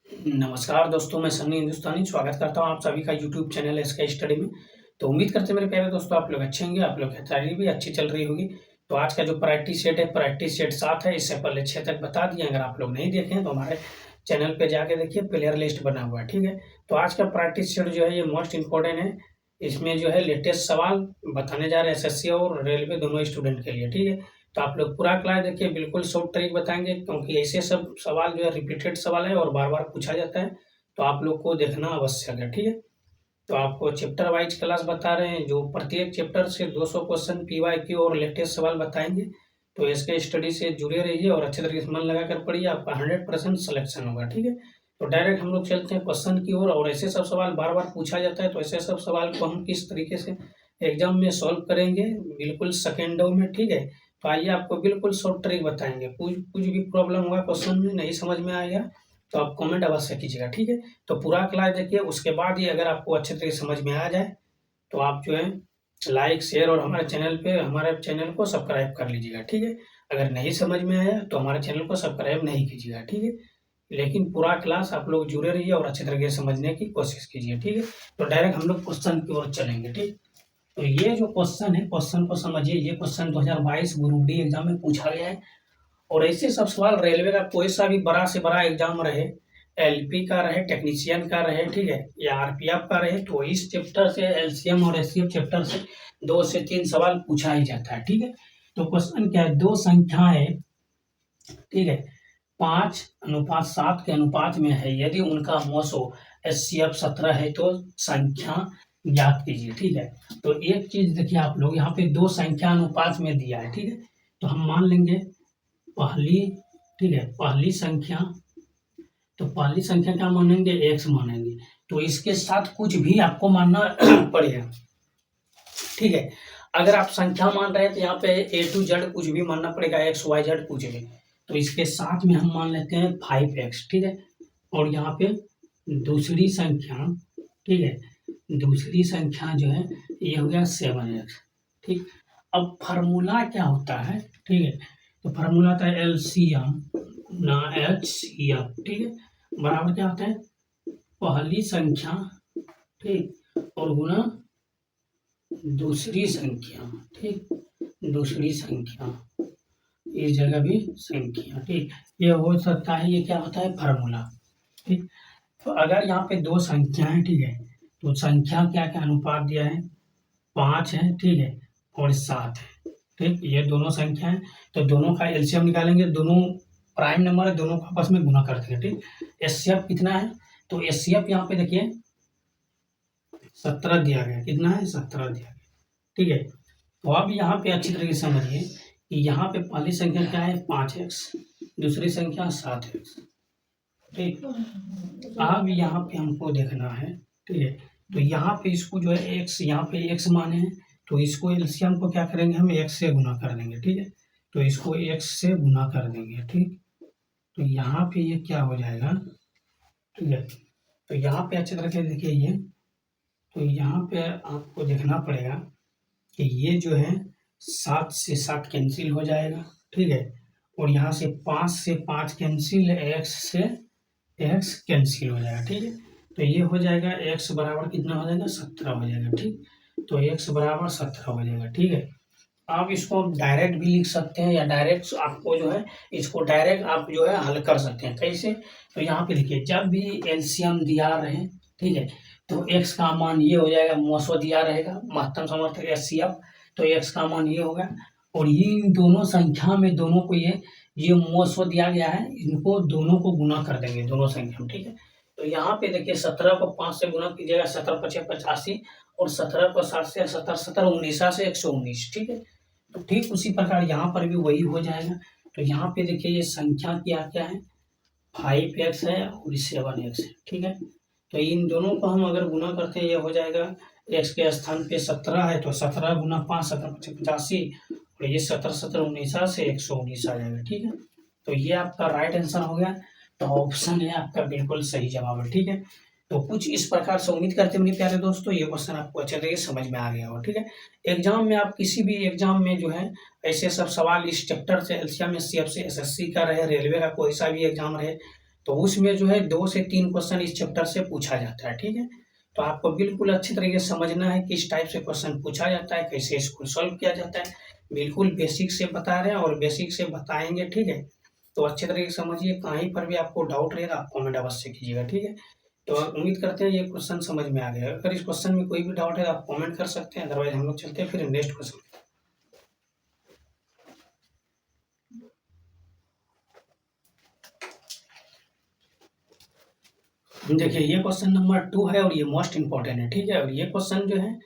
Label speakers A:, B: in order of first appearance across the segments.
A: नमस्कार दोस्तों, मैं सन्नी हिंदुस्तानी स्वागत करता हूँ आप सभी का यूट्यूब चैनल एसके स्टडी में। तो उम्मीद करते हैं मेरे प्यारे दोस्तों आप लोग अच्छे होंगे, आप लोग की तैयारी भी अच्छी चल रही होगी। तो आज का जो प्रैक्टिस सेट है, प्रैक्टिस सेट 7 है। इससे पहले 6 तक बता दिए, अगर आप लोग नहीं देखे हैं तो हमारे चैनल पे जाके देखिए, प्लेयर लिस्ट बना हुआ है, ठीक है। तो आज का प्रैक्टिस सेट जो है ये मोस्ट इंपॉर्टेंट है। इसमें जो है लेटेस्ट सवाल बताने जा रहे हैं एसएससी और रेलवे दोनों स्टूडेंट के लिए, ठीक है। तो आप लोग पूरा क्लास देखिए, बिल्कुल शॉर्ट ट्रिक बताएंगे, क्योंकि ऐसे सब सवाल जो है रिपीटेड सवाल है और बार बार पूछा जाता है। तो आप लोग को देखना आवश्यक है, ठीक है। तो आपको चैप्टर वाइज क्लास बता रहे हैं, जो प्रत्येक चैप्टर से 200 क्वेश्चन पीवाईक्यू और लेटेस्ट सवाल बताएंगे। तो इसके स्टडी से जुड़े रहिए और अच्छे तरीके से मन लगा कर पढ़िए, आपका 100% सिलेक्शन होगा, ठीक है। तो डायरेक्ट हम लोग चलते हैं क्वेश्चन की ओर। और ऐसे सब सवाल बार बार पूछा जाता है, तो ऐसे सब सवाल को हम किस तरीके से एग्जाम में सॉल्व करेंगे, बिल्कुल सेकेंडों में, ठीक है। तो आइए आपको बिल्कुल शॉर्ट ट्रिक बताएंगे। कुछ कुछ भी प्रॉब्लम होगा, क्वेश्चन में नहीं समझ में आएगा तो आप कमेंट अवश्य कीजिएगा, ठीक है। तो पूरा क्लास देखिए, उसके बाद ही अगर आपको अच्छे तरीके से समझ में आ जाए तो आप जो है लाइक शेयर और हमारे चैनल को सब्सक्राइब कर लीजिएगा, ठीक है। अगर नहीं समझ में आया तो हमारे चैनल को सब्सक्राइब नहीं कीजिएगा, ठीक है। लेकिन पूरा क्लास आप लोग जुड़े रहिए और अच्छे तरीके से समझने की कोशिश कीजिए, ठीक है। तो डायरेक्ट हम लोग क्वेश्चन की ओर चलेंगे, ठीक। तो ये जो क्वेश्चन है, क्वेश्चन को समझिए। ये क्वेश्चन 2022 ग्रुप डी एग्जाम में पूछा गया है। और ऐसे सब सवाल रेलवे का कोई सा भी बड़ा से बड़ा एग्जाम रहे, एलपी का रहे, टेक्नीशियन का रहे, ठीक है, या आरपीएफ का रहे, तो इस चैप्टर से एलसीएम और एचसीएफ चैप्टर से 2 से 3 सवाल पूछा ही जाता है, ठीक है। तो क्वेश्चन क्या है, दो संख्याएं, ठीक है, 5:7 के अनुपात में है, यदि उनका मोसो एचसीएफ 17 है तो संख्या ज्ञात कीजिए, ठीक है। तो एक चीज देखिए आप लोग, यहाँ पे दो संख्या अनुपात में दिया है, ठीक है। तो हम मान लेंगे पहली, ठीक है, पहली संख्या, तो पहली संख्या क्या मानेंगे, एक्स मानेंगे। तो इसके साथ कुछ भी आपको मानना पड़ेगा, ठीक है। अगर आप संख्या मान रहे हैं तो यहाँ पे ए टू जेड कुछ भी मानना पड़ेगा, एक्स वाई जेड कुछ भी। तो इसके साथ में हम मान लेते हैं 5x, ठीक है। और यहाँ पे दूसरी संख्या, ठीक है, दूसरी संख्या जो है ये हो गया 7x, ठीक। अब फार्मूला क्या होता है, ठीक है। तो फार्मूला होता है एलसीएम ना एचसीएफ, ठीक है, बराबर क्या होता है, पहली संख्या, ठीक, और गुना दूसरी संख्या, ठीक, दूसरी संख्या, इस जगह भी संख्या, ठीक। ये हो सकता है, ये क्या होता है, फार्मूला, ठीक। तो अगर यहाँ पे दो संख्या है, ठीक है, तो संख्या क्या क्या अनुपात दिया है, 5 है, ठीक है, और 7 है, ठीक। ये दोनों संख्या है, तो दोनों का एलसीएम निकालेंगे, दोनों प्राइम नंबर है, दोनों को आपस में गुना कर देंगे, ठीक। एचसीएफ कितना है, तो एचसीएफ यहाँ पे देखिए 17 दिया गया, कितना है, 17 दिया गया, ठीक है। तो अब यहाँ पे अच्छी तरीके से समझिए कि यहाँ पे पहली संख्या क्या है, 5x, दूसरी संख्या 7x, ठीक। अब यहाँ पे हमको देखना है, ठीक है। तो यहाँ पे इसको जो है x, यहाँ पे x माने हैं, तो इसको एलसीएम को क्या करेंगे, हम x से गुना कर देंगे, ठीक है। तो इसको x से गुना कर देंगे, ठीक। तो यहाँ पे ये क्या हो जाएगा, ठीक है। तो यहाँ पे अच्छे तरह से देखिए ये, तो यहाँ पे आपको देखना पड़ेगा कि ये जो है 7 से 7 कैंसिल हो जाएगा, ठीक है। और यहाँ से 5 से 5 कैंसिल, x से x कैंसिल हो जाएगा, ठीक है। तो ये हो जाएगा x बराबर कितना हो जाएगा, 17 हो जाएगा, ठीक। तो x बराबर 17 हो जाएगा, ठीक है। आप इसको डायरेक्ट भी लिख सकते हैं, या डायरेक्ट आपको जो है इसको डायरेक्ट आप जो है हल कर सकते हैं, कैसे। तो यहाँ पे देखिए, जब भी एलसीएम दिया रहे, ठीक है, तो x का मान ये हो जाएगा, मोसो दिया रहेगा, महत्तम समर्थक एचसीएफ, तो x का मान ये होगा। और ये इन दोनों संख्या में, दोनों को ये मोसो दिया गया है, इनको दोनों को गुना कर देंगे, दोनों संख्या में, ठीक है। तो यहाँ पे देखिए 17 को 5 से गुना कीजिएगा, 17 × 5 = 85, और 17 को 7 से, 17 17 19 से 119, ठीक है। तो ठीक उसी प्रकार यहाँ पर भी वही हो जाएगा। तो यहाँ पे देखिए ये संख्या क्या क्या है, 5x है और 7x है, ठीक है। तो इन दोनों को हम अगर गुना करते हैं, ये हो जाएगा, x के स्थान पे 17 है तो 17 × 5 17 × 5 = 85, और ये 17 17 19 से 119 आ जाएगा, ठीक है। तो ये आपका राइट आंसर हो गया। तो ऑप्शन है आपका बिल्कुल सही जवाब है, ठीक है। तो कुछ इस प्रकार से उम्मीद करते हैं मेरे प्यारे दोस्तों, ये क्वेश्चन आपको अच्छे तरीके से समझ में आ गया हो, ठीक है। एग्जाम में आप किसी भी एग्जाम में जो है ऐसे सब सवाल इस चैप्टर से, एलसीएम एचसीएफ से, एसएससी का रहे, रेलवे का कोई सा भी एग्जाम रहे, तो उसमें जो है 2 से 3 क्वेश्चन इस चैप्टर से पूछा जाता है, ठीक है। तो आपको बिल्कुल अच्छी तरीके से समझना है किस टाइप से क्वेश्चन पूछा जाता है, कैसे इसको सॉल्व किया जाता है। बिल्कुल बेसिक से बता रहे हैं और बेसिक से बताएंगे, ठीक है। तो अच्छे तरीके से समझिए, कहीं पर भी आपको डाउट रहेगा आप कमेंट अवश्य कीजिएगा, ठीक है। तो उम्मीद करते हैं ये क्वेश्चन समझ में आ गया। अगर इस क्वेश्चन में कोई भी डाउट है तो आप कमेंट कर सकते हैं, अदरवाइज हम लोग चलते हैं फिर नेक्स्ट क्वेश्चन। देखिए ये क्वेश्चन नंबर 2 है और ये मोस्ट इंपॉर्टेंट है, ठीक है। और ये क्वेश्चन जो है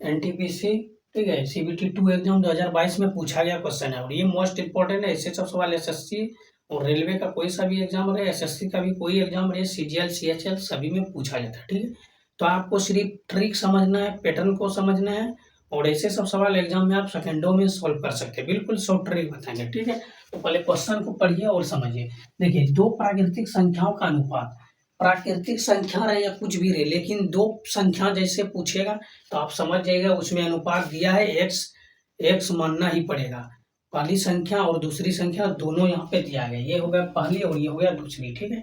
A: एनटीपीसी, ठीक है, सीबीटी 2 एग्जाम 2022 में पूछा गया क्वेश्चन है और ये मोस्ट इंपॉर्टेंट है। इससे सब सवाल एसएससी और रेलवे का कोई सा भी एग्जाम रहे, एसएससी का भी कोई एग्जाम रहे, सीजीएल सीएचएल सभी में पूछा जाता है, ठीक है। तो आपको सिर्फ ट्रिक समझना है, पैटर्न को समझना है और ऐसे सब सवाल एग्जाम में आप सेकेंडों में सॉल्व कर सकते हैं। बिल्कुल शॉर्ट ट्रिक बताएंगे, ठीक है। तो पहले क्वेश्चन को पढ़िए और समझिए। देखिए, दो प्राकृतिक संख्याओं का अनुपात, प्राकृतिक संख्या रहे या कुछ भी रहे, लेकिन दो संख्या जैसे पूछेगा तो आप समझ जाइएगा उसमें अनुपात दिया है एक्स, एक्स मानना ही पड़ेगा। पहली संख्या और दूसरी संख्या दोनों यहाँ पे दिया गया, ये हो गया पहली और ये हो गया दूसरी, ठीक है।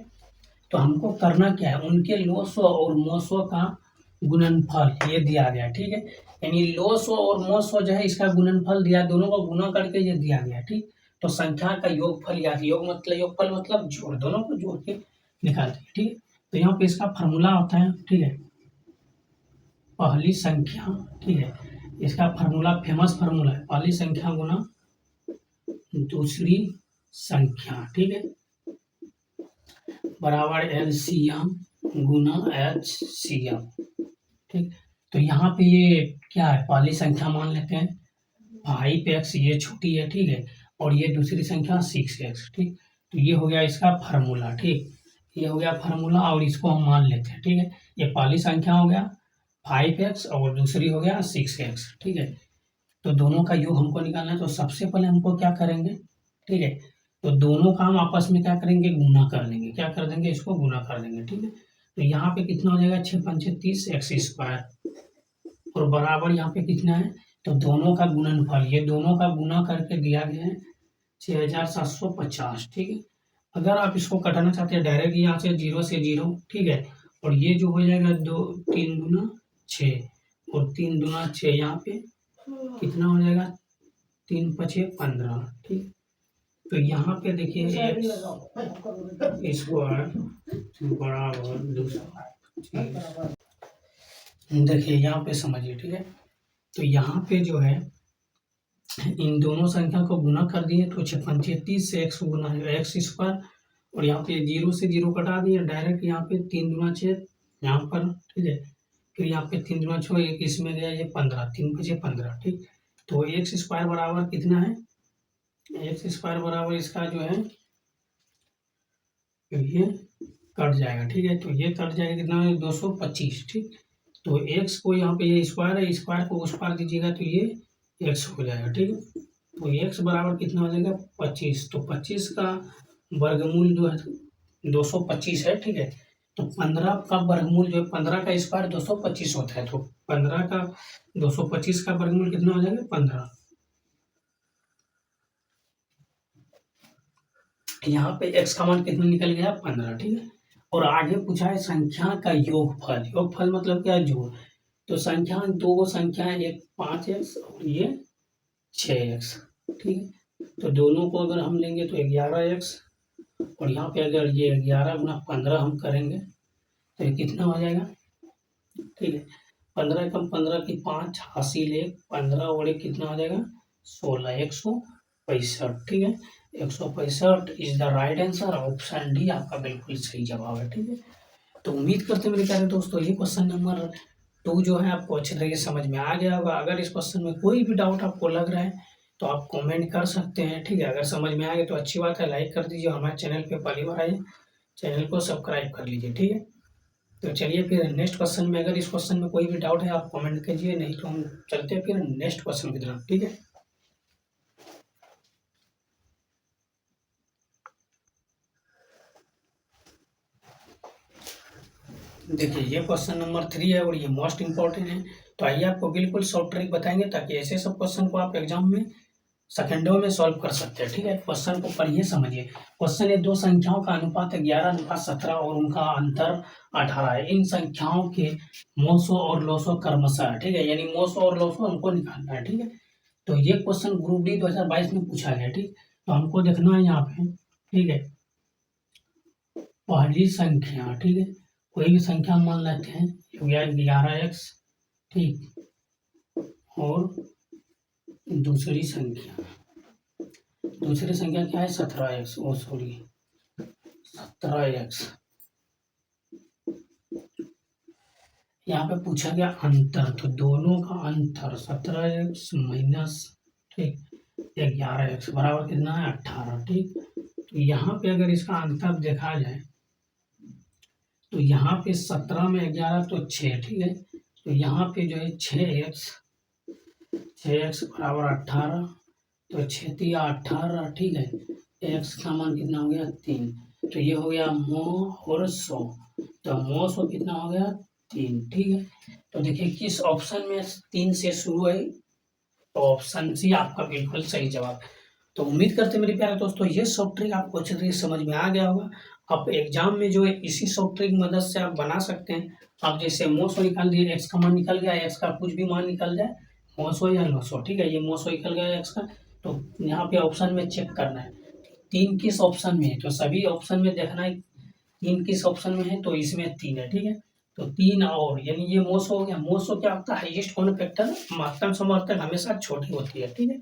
A: तो हमको करना क्या है, उनके लोसो और मोसो का गुणनफल ये दिया गया, ठीक है। यानी लोसो और मोसो जो है इसका गुणनफल दिया, दोनों को गुना करके ये दिया गया, ठीक। तो संख्या का योगफल या योगफल मतलब जोड़, दोनों को जोड़ के निकालते हैं, ठीक है। तो यहाँ पे इसका फार्मूला होता है, ठीक है, पहली संख्या, ठीक है, इसका फार्मूला फेमस फार्मूला है, पहली संख्या गुना दूसरी संख्या, ठीक है, बराबर एलसीएम गुना एचसीएम, ठीक। तो यहाँ पे ये क्या है, पहली संख्या मान लेते हैं 5x, ये छोटी है, ठीक है, और ये दूसरी संख्या 6x, ठीक। तो ये हो गया इसका फार्मूला, ठीक, ये हो गया फार्मूला और इसको हम मान लेते हैं, ठीक है। ये पहली संख्या हो गया 5x और दूसरी हो गया 6x, ठीक है। तो दोनों का योग हमको निकालना है, तो सबसे पहले हमको क्या करेंगे, ठीक है, तो दोनों का हम आपस में क्या करेंगे, गुना कर लेंगे, क्या कर देंगे, इसको गुना कर देंगे, ठीक है। तो यहाँ पे कितना हो जाएगा 6 पंचे 30 एक्स स्क्वायर और बराबर यहाँ पे कितना है, तो दोनों का गुणनफल, ये दोनों का गुना करके दिया गया है 6750, ठीक है। अगर आप इसको कटाना चाहते हैं डायरेक्ट यहाँ से 0 से 0, ठीक है, और ये जो हो जाएगा 2 3 दूना 6 और 3 दूना 6, यहाँ पे कितना हो जाएगा 3 पचे 15, ठीक। तो यहाँ पे देखिए स्क्वायर बराबर 200, देखिए यहाँ पे समझिए, ठीक है। तो यहाँ पे जो है इन दोनों संख्या को गुना कर दिए तो 6 पंचे 30 से एक्स गुना एक्स स्क्वायर और यहाँ पे 0 से 0 कटा दिए डायरेक्ट, यहाँ पे 3 दूना 6 यहाँ पर, ठीक है, फिर यहाँ पे 3 दूना 6 एक इसमें गया ये 15, 3 बचे 15, ठीक। तो एक्स स्क्वायर बराबर कितना है, एक्स स्क्वायर बराबर इसका जो है ये कट जाएगा, ठीक है। तो ये कट जाएगा कितना है 225, ठीक। तो एक्स को यहाँ पे ये स्क्वायर है, स्क्वायर को उस पार दीजिएगा तो ये एक्स हो जाएगा, ठीक है। तो एक्स बराबर कितना हो जाएगा 25, तो 25 का वर्गमूल जो है 225 है, ठीक है। तो 15 का वर्गमूल जो है 15 का स्क्वायर 225 होता है, तो 15 का 225 का वर्गमूल कितना हो जाएगा 15। यहाँ पे x का मान कितना निकल गया 15, ठीक है। और आगे पूछा है संख्या का योगफल, योगफल मतलब क्या है, जोड़। तो संख्या दो संख्या एक 5x और ये 6x, ठीक है। तो दोनों को अगर हम लेंगे तो 11x और यहाँ पे अगर ये 11 गुना 15 हम करेंगे तो ये कितना हो जाएगा, ठीक है। 15 कम 15 की 5 हासिल 1, 15 और 1 कितना हो जाएगा 16, 165, ठीक है। 165 is the right answer, option D आपका बिल्कुल सही जवाब है, ठीक है। तो उम्मीद करते हैं मेरे प्यारे दोस्तों ये क्वेश्चन नंबर 2 जो है आपको अच्छे तरीके से समझ में आ गया होगा। अगर इस क्वेश्चन में कोई भी डाउट आपको लग रहा है तो आप कमेंट कर सकते हैं, ठीक है। अगर समझ में आ गया तो अच्छी बात है, लाइक कर दीजिए, हमारे चैनल पे पहली बार आए चैनल को सब्सक्राइब कर लीजिए, ठीक है। तो चलिए फिर नेक्स्ट क्वेश्चन में, अगर इस क्वेश्चन में कोई भी डाउट है आप कमेंट कीजिए, नहीं तो हम चलते हैं फिर नेक्स्ट क्वेश्चन की तरफ, ठीक है। देखिए ये क्वेश्चन नंबर 3 है और ये मोस्ट इंपॉर्टेंट है। तो आइए आपको बिल्कुल शॉर्ट ट्रिक बताएंगे ताकि ऐसे सब क्वेश्चन को आप एग्जाम में सेकंडों में सॉल्व कर सकते हैं। ठीक है, क्वेश्चन को पढ़िए समझिए। क्वेश्चन है, दो संख्याओं का अनुपात 11:17 और उनका अंतर 18 है। इन संख्याओं के मोसो और लोसो क्रमशः। ठीक है, यानी मोसो और लोसो हमको निकालना है। ठीक है, तो ये क्वेश्चन ग्रुप डी 2022 में पूछा गया। ठीक, तो हमको देखना है यहाँ पे। ठीक है, पहली संख्या, ठीक है, कोई भी संख्या मान लेते हैं, 11x। ठीक, और दूसरी संख्या क्या है, 17x। ओ सॉरी, 17x। यहाँ पे पूछा गया अंतर, तो दोनों का अंतर 17x माइनस, ठीक, 11x बराबर कितना है, 18। ठीक, तो यहाँ पे अगर इसका अंतर देखा जाए तो यहाँ पे 17 में 11 तो 6। ठीक है, तो यहाँ पे जो है 6x बराबर 18, तो 6 तिया 18। ठीक है, x का मान कितना हो गया, 3। तो ये हो गया मो और 100, तो मो 100 कितना हो गया, 3। ठीक है, तो देखिए किस ऑप्शन में 3 से शुरू है, तो ऑप्शन सी आपका बिल्कुल सही जवाब। तो उम्मीद करते हैं मेरे प्यारे दोस्तों ये सब ट्रिक आपको अच्छी तरीके से समझ में आ गया होगा। आप एग्जाम में जो है इसी सब ट्रिक की मदद से आप बना सकते हैं। आप जैसे मोसो निकाल दिए, एक्स का मान निकल गया, एक्स का कुछ भी मान निकल जाए, मोसो या लोसो। ठीक है, ये मोसो निकल गया एक्स का, तो यहाँ पे ऑप्शन में चेक करना है 3 किस ऑप्शन में है, तो सभी ऑप्शन में देखना है 3 किस ऑप्शन में है, तो इसमें 3 है। ठीक है, तो 3 और यानी ये मोसो हो गया। मोसो क्या होता है, हाईएस्ट कॉमन फैक्टर, महत्तम समर्थक हमेशा छोटी होती है। ठीक है,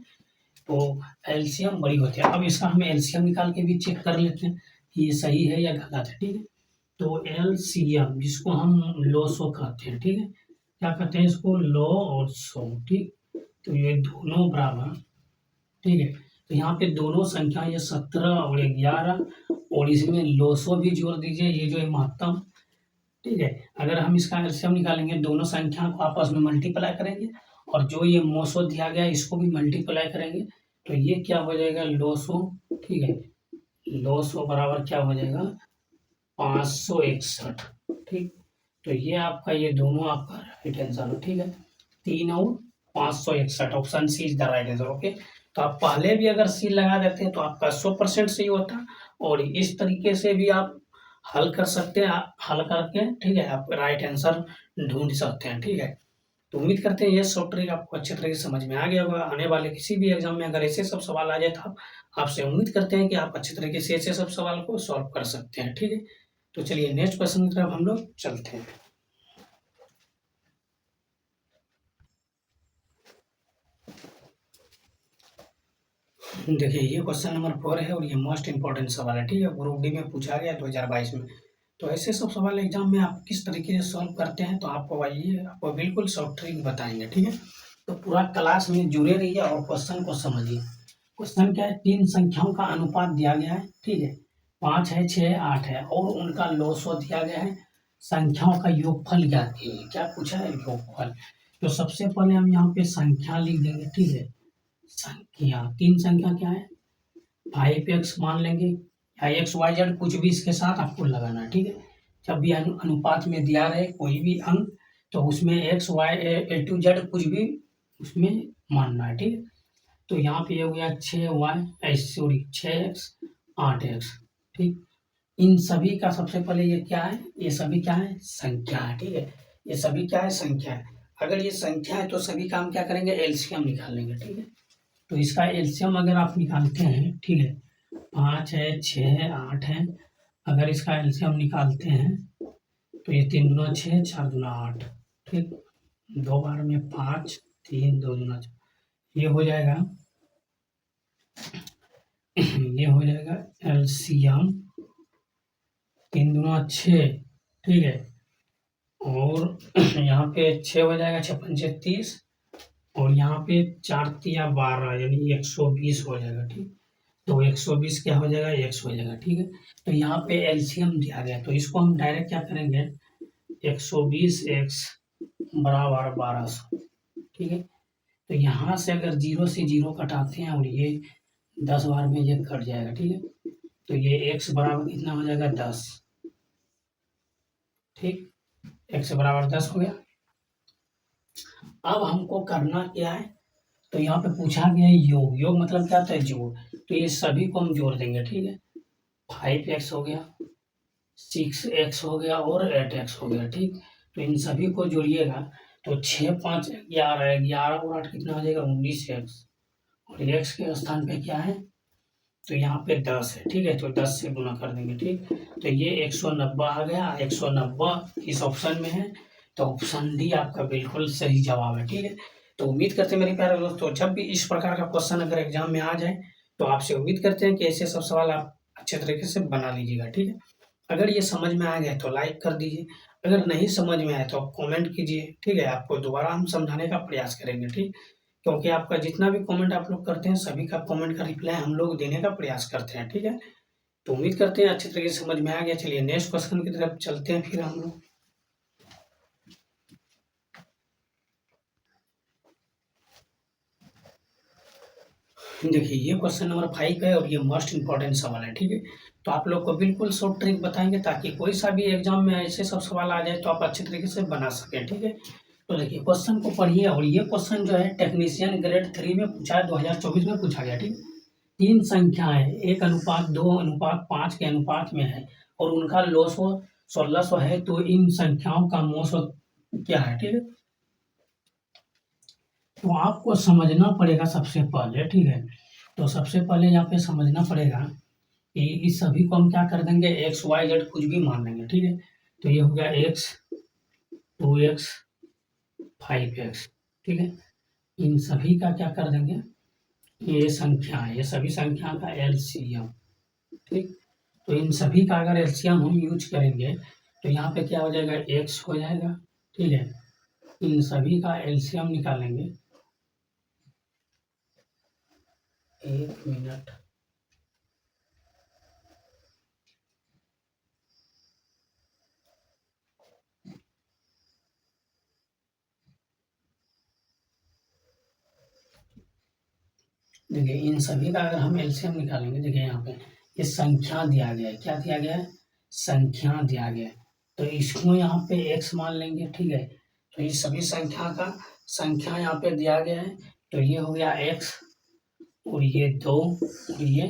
A: तो एलसीएम बड़ी होती है। अब इसका हम एलसीएम निकाल के भी चेक कर लेते हैं कि ये सही है या गलत है। ठीक है, तो एलसीएम जिसको हम लोसो कहते हैं, ठीक है, क्या कहते हैं इसको, लो और सो। ठीक, तो ये दोनों बराबर। ठीक है, तो यहाँ पे दोनों संख्या, ये 17 और 11, और इसमें लोसो भी जोड़ दीजिए, ये जो है महत्तम। ठीक है, अगर हम इसका एलसीएम निकालेंगे, दोनों संख्या को आपस में मल्टीप्लाई करेंगे, और जो ये मोसो दिया गया है इसको भी मल्टीप्लाई करेंगे, तो ये क्या हो जाएगा, लोसो। ठीक है, लोसो बराबर क्या हो जाएगा, 561। ठीक, तो ये आपका, ये दोनों आपका राइट आंसर हो। ठीक है, 3 और 561, option C is the right answer. Okay, तो आप पहले भी अगर सी लगा देते हैं तो आपका 100% सही होता, और इस तरीके से भी आप हल कर सकते हैं, हल करके, ठीक है, आप राइट आंसर ढूंढ सकते हैं। ठीक है, तो उम्मीद करते हैं ये सब ट्रिक आपको अच्छे तरीके से समझ में आ गया होगा। आने वाले किसी भी एग्जाम में अगर ऐसे सब सवाल आ जाए तो आप आपसे उम्मीद करते हैं कि आप अच्छे तरीके से ऐसे सब सवाल को सॉल्व कर सकते हैं। ठीक है, तो चलिए नेक्स्ट क्वेश्चन की तरफ हम लोग चलते हैं। देखिए ये क्वेश्चन नंबर 4 है और ये मोस्ट इंपॉर्टेंट सवाल है। ठीक है, ग्रुप डी में पूछा गया 2022 में। तो ऐसे सब सवाल एग्जाम में आप किस तरीके से सॉल्व करते हैं, तो आपको आइए आपको बिल्कुल सब ट्रिक बताएंगे। ठीक है, तो पूरा क्लास में जुड़े रहिए और क्वेश्चन को समझिए। क्वेश्चन क्या है, 3 संख्याओं का अनुपात दिया गया है। ठीक है, 5 है, 6 है, 8 है, और उनका लोसो दिया गया है। संख्याओं का योगफल ज्ञात कीजिए। क्या पूछा है, योगफल। तो सबसे पहले हम यहाँ पे संख्या लिख देंगे। ठीक है, संख्या, 3 संख्या क्या है, 5x मान लेंगे, या एक्स वाई जेड कुछ भी इसके साथ आपको लगाना है। ठीक है, जब भी अनुपात में दिया रहे कोई भी अंक, तो उसमें X Y A to Z कुछ भी उसमें मानना है। ठीक है, तो यहाँ पे हो गया 6y, सॉरी 6x, 8x। ठीक, इन सभी का सबसे पहले ये क्या है, ये सभी क्या है, संख्या है। ठीक है, ये सभी क्या है, संख्या है। अगर ये संख्या है तो सभी का हम क्या करेंगे, एलसीएम निकालेंगे। ठीक है, तो इसका एलसीएम अगर आप निकालते हैं, ठीक है, 5 है, 6 है, 8 है, अगर इसका एलसीएम निकालते हैं तो ये 3 दूना 6, 4 दूना 8। ठीक, 2 बार में 5, 3, 2 दूना 4, ये हो जाएगा ये हो जाएगा एलसीएम 3 दूना 6। ठीक है, और यहाँ पे 6 हो जाएगा, 6 पंचे 30, और यहाँ पे 4 तिया 12 यानी 120 हो जाएगा। ठीक, तो 120 क्या हो जाएगा, x हो जाएगा। ठीक है, तो यहाँ पे एलसीएम दिया गया, तो इसको हम डायरेक्ट क्या करेंगे, 120x बराबर 1200। ठीक है, तो यहाँ से अगर 0 से 0 कटाते हैं और ये 10 बार में ये कट जाएगा। ठीक है, तो ये x बराबर कितना हो जाएगा, 10। ठीक, x बराबर 10 हो गया। अब हमको करना क्या है, तो यहाँ पे पूछा गया है योग, योग मतलब क्या होता है जोड़, तो ये सभी को हम जोड़ देंगे, ठीक है। 5x हो गया, 6x हो गया और 8x हो गया, ठीक। तो इन सभी को जोड़िएगा तो 6 5 11, 11 और 8 कितना हो जाएगा 19x, और x के स्थान पे क्या है तो यहाँ पे 10 है, ठीक है। तो 10 से गुना कर देंगे, ठीक। तो ये 190 आ गया, 190 इस ऑप्शन में है, तो ऑप्शन डी आपका बिल्कुल सही जवाब है, ठीक है। तो उम्मीद करते हैं मेरे प्यारे दोस्तों, जब भी इस प्रकार का क्वेश्चन अगर एग्जाम में आ जाए तो आपसे उम्मीद करते हैं कि ऐसे सब सवाल आप अच्छे तरीके से बना लीजिएगा, ठीक है। अगर ये समझ में आ गया तो लाइक कर दीजिए, अगर नहीं समझ में आया तो आप कमेंट कीजिए, ठीक है। आपको दोबारा हम समझाने का प्रयास करेंगे, ठीक। क्योंकि आपका जितना भी कमेंट आप लोग करते हैं सभी का कमेंट का रिप्लाई हम लोग देने का प्रयास करते हैं, ठीक है। तो उम्मीद करते हैं अच्छी तरीके से समझ में आ गया। चलिए नेक्स्ट क्वेश्चन की तरफ चलते हैं फिर हम लोग। देखिए ये क्वेश्चन नंबर 5 है और ये मोस्ट इंपॉर्टेंट सवाल है, ठीक है। तो आप लोग को बिल्कुल शॉर्ट ट्रिक बताएंगे ताकि कोई सा भी एग्जाम में ऐसे सब सवाल आ जाए तो आप अच्छे तरीके से बना सकें, ठीक है। तो देखिए क्वेश्चन को पढ़िए, और ये क्वेश्चन जो है टेक्नीशियन ग्रेड 3 में पूछा है, 2024 में पूछा गया, ठीक। तीन संख्याएं 1:2:5 के अनुपात में है और उनका लॉसो 1600 है, तो इन संख्याओं का मोसो क्या है, ठीक है। तो आपको समझना पड़ेगा सबसे पहले, ठीक है। तो सबसे पहले यहाँ पे समझना पड़ेगा कि इस सभी को हम क्या कर देंगे x y z कुछ भी मान लेंगे, ठीक है। तो ये हो गया x 2x 5x, ठीक है। इन सभी का क्या कर देंगे, ये संख्या है, ये सभी संख्या का एलसीएम, ठीक। तो इन सभी का अगर एलसीएम हम यूज करेंगे तो यहाँ पे क्या हो जाएगा x हो जाएगा, ठीक है। इन सभी का एलसीएम निकालेंगे, 1 मिनट। देखिए इन सभी का अगर हम एलसीएम निकालेंगे, देखिए यहाँ पे ये संख्या दिया गया है, क्या दिया गया है संख्या दिया गया है, तो इसको यहाँ पे x मान लेंगे, ठीक है। तो ये सभी संख्या यहाँ पे दिया गया है, तो ये हो गया x और ये 2 और ये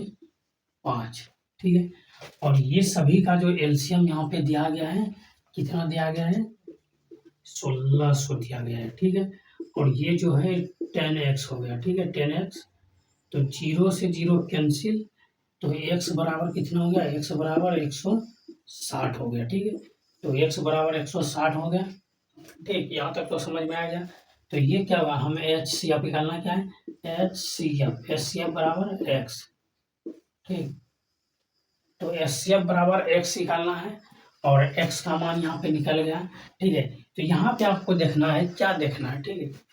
A: 5, ठीक है। और ये सभी का जो एलसीएम यहाँ पे दिया गया है, कितना दिया गया है 1600 दिया गया है, ठीक है। और ये जो है 10x हो गया, ठीक है 10x। तो 0 से 0 कैंसिल, तो x बराबर कितना हो गया x बराबर 160 हो गया, ठीक है। तो x बराबर 160 हो गया, ठीक। यहाँ तक तो समझ में आ गया। तो ये क्या हुआ, हमें HCF निकालना क्या है HCF बराबर x, ठीक। तो HCF बराबर x निकालना है और x का मान यहाँ पे निकल गया, ठीक है। तो यहाँ पे आपको देखना है, क्या देखना है, ठीक है।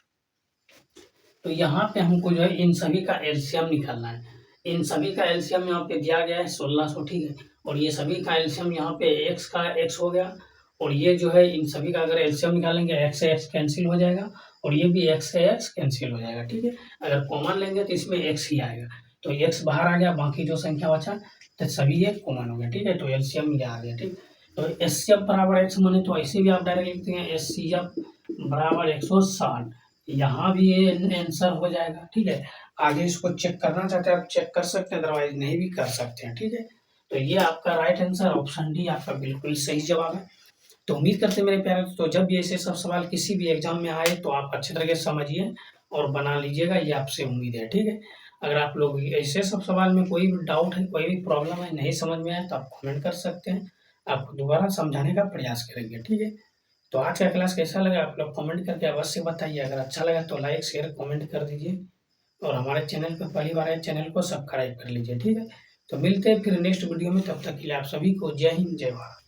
A: तो यहाँ पे हमको जो है इन सभी का एलसीएम निकालना है। इन सभी का एलसीएम यहाँ पे दिया गया है 1600, ठीक है। और ये सभी का एलसीएम यहाँ पे x का x हो गया, और ये जो है इन सभी का अगर एलसीएम निकालेंगे x से x कैंसिल हो जाएगा और ये भी x से x कैंसिल हो जाएगा, ठीक है। अगर कॉमन लेंगे तो इसमें x ही आएगा, तो x बाहर आ गया, बाकी जो संख्या बचा तो सभी ये कॉमन हो गया, ठीक है। तो एलसीएम ये आ गया, ठीक। तो एचसीएफ बराबर x माने तो ऐसे भी आप डायरेक्ट लिखते हैं एचसीएफ बराबर 160, यहाँ भी ये आंसर हो जाएगा, ठीक है। आगे इसको चेक करना चाहते हैं आप चेक कर सकते हैं, अदरवाइज नहीं भी कर सकते हैं, ठीक है। तो ये आपका राइट आंसर ऑप्शन डी आपका बिल्कुल सही जवाब है। तो उम्मीद करते हैं मेरे प्यारे तो जब भी ऐसे सब सवाल किसी भी एग्जाम में आए तो आप अच्छे तरीके से समझिए और बना लीजिएगा, ये आपसे उम्मीद है, ठीक है। अगर आप लोग ऐसे सब सवाल में कोई भी डाउट है, कोई भी प्रॉब्लम है, नहीं समझ में आए तो आप कमेंट कर सकते हैं, आपको दोबारा समझाने का प्रयास करेंगे, ठीक है। तो आज का क्लास कैसा लगा आप लोग कमेंट करके अवश्य बताइए, अगर अच्छा लगा तो लाइक शेयर कमेंट कर दीजिए और हमारे चैनल पर पहली बार है चैनल को सब्सक्राइब कर लीजिए, ठीक है। तो मिलते हैं फिर नेक्स्ट वीडियो में, तब तक के लिए आप सभी को जय हिंद जय भारत।